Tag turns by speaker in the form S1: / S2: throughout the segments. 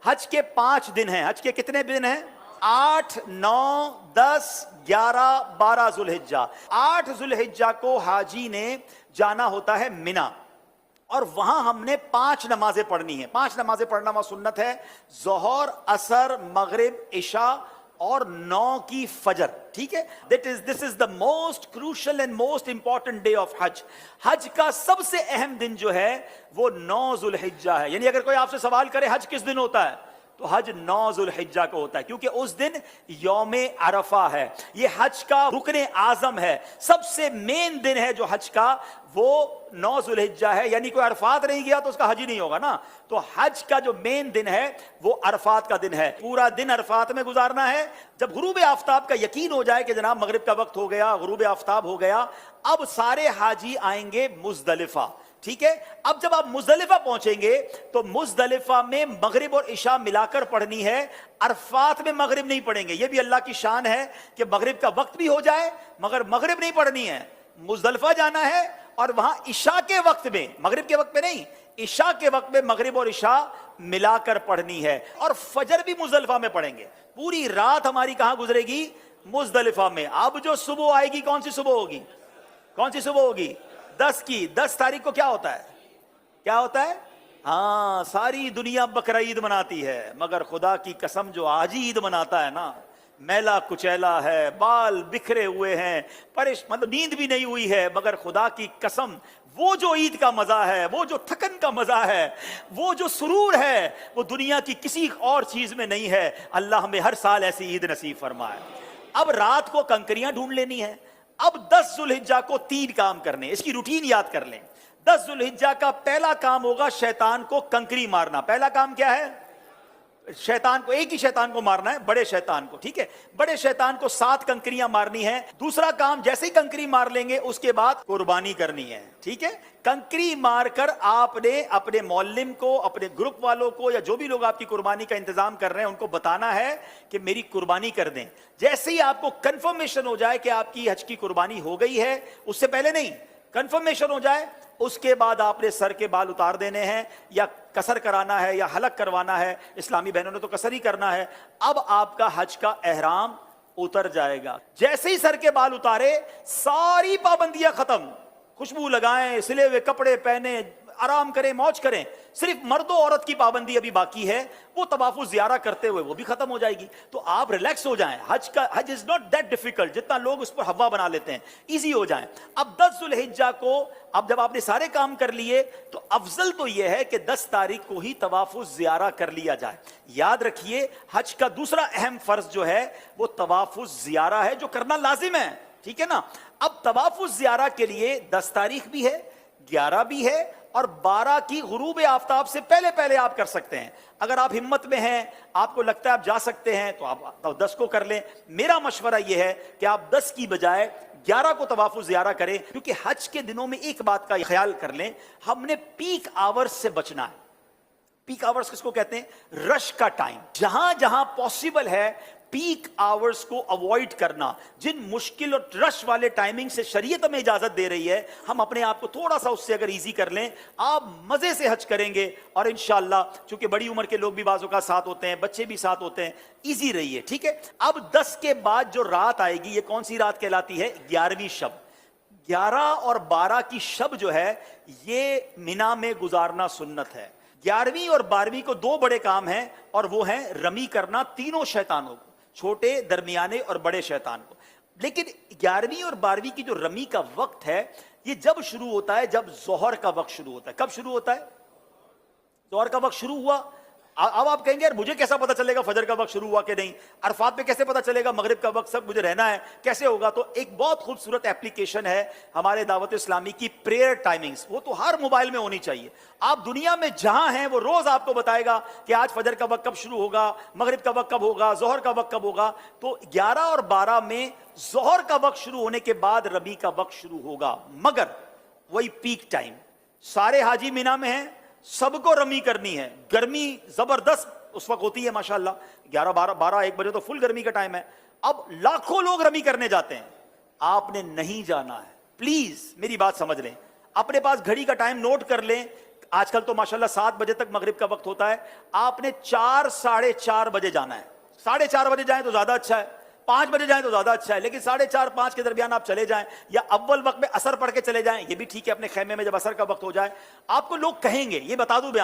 S1: حج کے 5 دن ہیں. حج کے کتنے دن ہیں؟ 8 9 10 11 12 ذوالحجہ. 8 ذوالحجہ کو حاجی نے جانا ہوتا ہے مینا، اور وہاں ہم نے 5 نمازیں پڑھنی ہیں. 5 نمازیں پڑھنا وہاں سنت ہے، ظہر، عصر، مغرب، عشاء اور 9 کی فجر. ٹھیک ہے، this is the most crucial and most important day of حج. حج کا سب سے اہم دن جو ہے وہ 9 ذوالحجہ ہے. یعنی اگر کوئی آپ سے سوال کرے حج کس دن ہوتا ہے، تو حج 9 ذوالحجہ کو ہوتا ہے، کیونکہ اس دن یوم عرفہ ہے. یہ حج کا رکن اعظم ہے، سب سے مین دن ہے جو حج کا، وہ 9 ذوالحجہ ہے. یعنی کوئی عرفات نہیں گیا تو اس کا حج ہی نہیں ہوگا نا. تو حج کا جو مین دن ہے وہ عرفات کا دن ہے. پورا دن عرفات میں گزارنا ہے. جب غروب آفتاب کا یقین ہو جائے کہ جناب مغرب کا وقت ہو گیا، غروب آفتاب ہو گیا، اب سارے حاجی آئیں گے مزدلفہ. ٹھیک ہے، اب جب آپ مزدلفہ پہنچیں گے تو مزدلفہ میں مغرب اور عشاء ملا کر پڑھنی ہے. عرفات میں مغرب نہیں پڑھیں گے. یہ بھی اللہ کی شان ہے کہ مغرب کا وقت بھی ہو جائے مگر مغرب نہیں پڑھنی ہے. مزدلفہ جانا ہے اور وہاں عشاء کے وقت میں، مغرب کے وقت میں نہیں، عشاء کے وقت میں مغرب اور عشاء ملا کر پڑھنی ہے. اور فجر بھی مزدلفہ میں پڑھیں گے. پوری رات ہماری کہاں گزرے گی؟ مزدلفہ میں. اب جو صبح آئے گی، کون سی صبح ہوگی؟ کون سی صبح ہوگی؟ 10 کی. 10 تاریخ کو کیا ہوتا ہے؟ کیا ہوتا ہے؟ ہاں، ساری دنیا بقرعید مناتی ہے مگر خدا کی قسم جو آج عید مناتا ہے نا، میلا کچیلا ہے، بال بکھرے ہوئے ہیں، مطلب نیند بھی نہیں ہوئی ہے، مگر خدا کی قسم وہ جو عید کا مزہ ہے، وہ جو تھکن کا مزہ ہے، وہ جو سرور ہے، وہ دنیا کی کسی اور چیز میں نہیں ہے. اللہ ہمیں ہر سال ایسی عید نصیب فرمائے. اب رات کو کنکریاں ڈھونڈ لینی ہے. اب 10 ذوالحجہ کو 3 کام کرنے، اس کی روٹین یاد کر لیں. 10 ذوالحجہ کا پہلا کام ہوگا شیطان کو کنکری مارنا. پہلا کام کیا ہے؟ شیطان کو، ایک ہی شیطان کو مارنا ہے، بڑے شیطان کو. ٹھیک ہے، بڑے شیطان کو 7 کنکریاں مارنی ہیں. دوسرا کام، جیسے ہی کنکری مار لیں گے اس کے بعد قربانی کرنی ہے. ٹھیک ہے، کنکری مار کر آپ نے اپنے معلم کو، اپنے گروپ والوں کو، یا جو بھی لوگ آپ کی قربانی کا انتظام کر رہے ہیں ان کو بتانا ہے کہ میری قربانی کر دیں. جیسے ہی آپ کو کنفرمیشن ہو جائے کہ آپ کی حج کی قربانی ہو گئی ہے، اس سے پہلے نہیں، کنفرمیشن ہو جائے، اس کے بعد آپ نے سر کے بال اتار دینے ہیں، یا قصر کرانا ہے یا حلق کروانا ہے. اسلامی بہنوں نے تو قصر ہی کرنا ہے. اب آپ کا حج کا احرام اتر جائے گا. جیسے ہی سر کے بال اتارے، ساری پابندیاں ختم. خوشبو لگائیں، سلے ہوئے کپڑے پہنے، آرام کریں، موج کریں. صرف مرد و عورت کی پابندی ابھی باقی ہے، وہ طواف الزیارہ کرتے ہوئے وہ بھی ختم ہو جائے گی. تو آپ ریلیکس ہو جائیں. حج از ناٹ دیٹ ڈیفیکلٹ جتنا لوگ اس پر ہوا بنا لیتے ہیں. ایزی ہو جائیں. اب 10 ذوالحجہ کو، اب جب آپ نے سارے کام کر لیے تو افضل تو یہ ہے کہ 10 تاریخ کو ہی طواف الزیارہ کر لیا جائے. یاد رکھیے، حج کا دوسرا اہم فرض جو ہے وہ طواف الزیارہ ہے، جو کرنا لازم ہے. ٹھیک ہے نا. اب طواف الزیارہ کے لیے 10 تاریخ بھی ہے، 11 بھی ہے، اور 12 کی غروب آفتاب سے پہلے پہلے آپ کر سکتے ہیں. اگر آپ ہمت میں ہیں، آپ کو لگتا ہے آپ جا سکتے ہیں، تو آپ 10 کو کر لیں. میرا مشورہ یہ ہے کہ آپ 10 کی بجائے 11 کو طواف الزیارہ کریں، کیونکہ حج کے دنوں میں ایک بات کا خیال کر لیں، ہم نے پیک آورز سے بچنا ہے. پیک آورز کس کو کہتے ہیں؟ رش کا ٹائم. جہاں جہاں پاسبل ہے پیک آورز کو اوائڈ کرنا. جن مشکل اور رش والے ٹائمنگ سے شریعت ہمیں اجازت دے رہی ہے، ہم اپنے آپ کو تھوڑا سا اس سے اگر ایزی کر لیں، آپ مزے سے حج کریں گے. اور انشاءاللہ چونکہ بڑی عمر کے لوگ بھی بعض اوقات ساتھ ہوتے ہیں، بچے بھی ساتھ ہوتے ہیں، ایزی رہیے. ٹھیک ہے. اب 10 کے بعد جو رات آئے گی، یہ کون سی رات کہلاتی ہے؟ 11ویں شب. 11 اور 12 کی شب جو ہے یہ مینا میں گزارنا سنت ہے. 11ویں اور 12ویں کو 2 بڑے کام ہیں، اور وہ ہیں رمی کرنا تینوں شیطانوں کو، چھوٹے، درمیانے اور بڑے شیطان کو. لیکن 11ویں اور 12ویں کی جو رمی کا وقت ہے، یہ جب شروع ہوتا ہے؟ جب ظہر کا وقت شروع ہوتا ہے. کب شروع ہوتا ہے؟ ظہر کا وقت شروع ہوا. اب آپ کہیں گے یار مجھے کیسا پتا چلے گا فجر کا وقت شروع ہوا کہ نہیں؟ عرفات پہ کیسے پتا چلے گا مغرب کا وقت؟ سب مجھے رہنا ہے، کیسے ہوگا؟ تو ایک بہت خوبصورت ایپلیکیشن ہے ہمارے دعوت اسلامی کی، پریئر ٹائمنگز. وہ تو ہر موبائل میں ہونی چاہیے. آپ دنیا میں جہاں ہیں وہ روز آپ کو بتائے گا کہ آج فجر کا وقت کب شروع ہوگا، مغرب کا وقت کب ہوگا، ظہر کا وقت کب ہوگا. تو 11 اور 12 میں ظہر کا وقت شروع ہونے کے بعد ربی کا وقت شروع ہوگا، مگر وہی پیک ٹائم. سارے حاجی مینا میں ہیں، سب کو رمی کرنی ہے. گرمی زبردست اس وقت ہوتی ہے ماشاءاللہ، 11 12 1 بجے تو فل گرمی کا ٹائم ہے. اب لاکھوں لوگ رمی کرنے جاتے ہیں، آپ نے نہیں جانا ہے. پلیز میری بات سمجھ لیں، اپنے پاس گھڑی کا ٹائم نوٹ کر لیں. آج کل تو ماشاءاللہ 7 بجے تک مغرب کا وقت ہوتا ہے، آپ نے 4 ساڑھے 4 بجے جانا ہے۔ 4:30 بجے جائیں تو زیادہ اچھا ہے، 5 بجے جائیں تو زیادہ اچھا ہے، لیکن 4:30 5 کے درمیان آپ چلے جائیں، یا اول وقت میں عصر پڑھ کے چلے جائیں، یہ بھی ٹھیک ہے، اپنے خیمے میں جب عصر کا وقت ہو جائے۔ آپ کو لوگ کہیں گے، یہ بتا دوں میں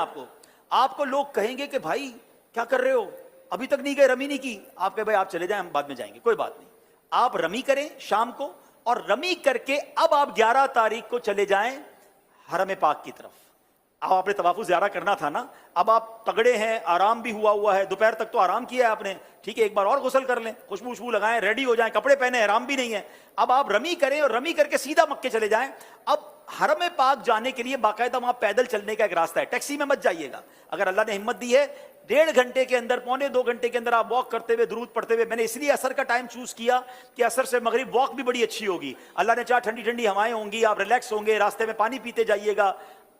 S1: آپ کو لوگ کہیں گے کہ بھائی کیا کر رہے ہو، ابھی تک نہیں گئے، رمی نہیں کی۔ آپ کہ بھائی آپ چلے جائیں، ہم بعد میں جائیں گے، کوئی بات نہیں، آپ رمی کریں شام کو، اور رمی کر کے اب آپ 11 تاریخ کو چلے جائیں حرم پاک کی طرف۔ اب آپ نے طواف زیارہ کرنا تھا نا، اب آپ تگڑے ہیں، آرام بھی ہوا ہے، دوپہر تک تو آرام کیا ہے آپ نے، ٹھیک ہے، ایک بار اور غسل کر لیں، خوشبو وشبو لگائیں، ریڈی ہو جائیں، کپڑے پہنے، احرام بھی نہیں ہے، اب آپ رمی کریں اور رمی کر کے سیدھا مکے چلے جائیں۔ اب حرم پاک جانے کے لیے باقاعدہ وہاں پیدل چلنے کا ایک راستہ ہے، ٹیکسی میں مت جائیے گا، اگر اللہ نے ہمت دی ہے 1.5 گھنٹے کے اندر، 1.25 گھنٹے کے اندر آپ واک کرتے ہوئے، درود پڑھتے ہوئے، میں نے اس لیے عصر کا ٹائم چوز کیا کہ عصر سے مغرب واک بھی بڑی اچھی ہوگی، اللہ نے چاہا ٹھنڈی ٹھنڈی ہوائیں ہوں گی، آپ ریلیکس ہوں گے، راستے میں پانی پیتے جائیے گا،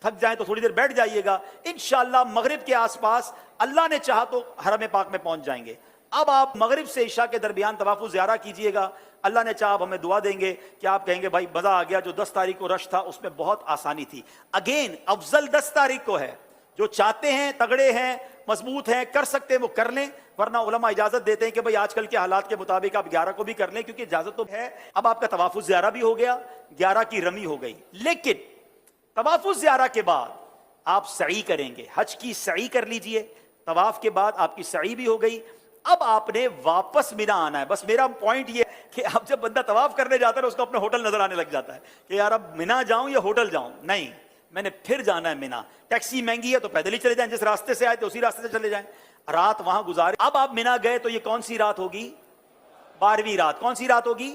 S1: تھک جائیں تو تھوڑی دیر بیٹھ جائیے گا، انشاءاللہ مغرب کے آس پاس اللہ نے چاہا تو حرم پاک میں پہنچ جائیں گے۔ اب آپ مغرب سے عشاء کے درمیان طواف زیارہ کیجئے گا، اللہ نے چاہا ہمیں دعا دیں گے کہ آپ کہیں گے بھائی مزہ آ گیا، جو 10 تاریخ کو رش تھا اس میں بہت آسانی تھی۔ اگین افضل 10 تاریخ کو ہے، جو چاہتے ہیں، تگڑے ہیں، مضبوط ہیں، کر سکتے ہیں وہ کر لیں، ورنہ علماء اجازت دیتے ہیں کہ بھائی آج کل کے حالات کے مطابق آپ 11 کو بھی کر لیں، کیونکہ اجازت تو ہے۔ اب آپ کا طواف زیارہ بھی ہو گیا، 11 کی رمی ہو گئی، لیکن طواف زیارہ کے بعد آپ سعی کریں گے، حج کی سعی کر لیجئے، طواف کے بعد آپ کی سعی بھی ہو گئی، اب آپ نے واپس مینا آنا ہے۔ بس میرا پوائنٹ یہ ہے کہ اب جب بندہ طواف کرنے جاتا ہے اس کو اپنا ہوٹل نظر آنے لگ جاتا ہے کہ یار اب مینا جاؤں یا ہوٹل جاؤں، نہیں، میں نے پھر جانا ہے مینا، ٹیکسی مہنگی ہے تو پیدل ہی چلے جائیں، جس راستے سے آئے تو اسی راستے سے چلے جائیں، رات وہاں گزارے۔ اب آپ مینا گئے تو یہ کون سی رات ہوگی؟ 12ویں رات۔ کون سی رات ہوگی؟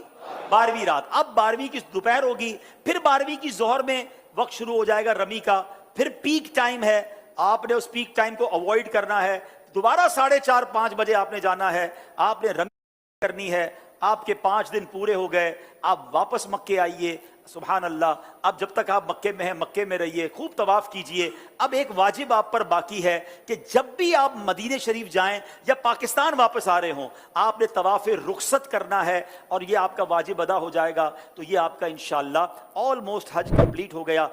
S1: 12ویں رات۔ اب 12ویں کی دوپہر ہوگی، پھر 12ویں کی ظہر میں وقت شروع ہو جائے گا رمی کا، پھر پیک ٹائم ہے، آپ نے اس پیک ٹائم کو اوائڈ کرنا ہے، دوبارہ 4:30 5 بجے آپ نے جانا ہے، آپ نے رمی کرنی ہے، آپ کے 5 دن پورے ہو گئے، آپ واپس مکے آئیے۔ سبحان اللہ، اب جب تک آپ مکے میں ہیں مکے میں رہیے، خوب طواف کیجئے۔ اب ایک واجب آپ پر باقی ہے کہ جب بھی آپ مدینہ شریف جائیں یا پاکستان واپس آ رہے ہوں، آپ نے طواف رخصت کرنا ہے، اور یہ آپ کا واجب ادا ہو جائے گا، تو یہ آپ کا انشاءاللہ آلموسٹ حج کمپلیٹ ہو گیا۔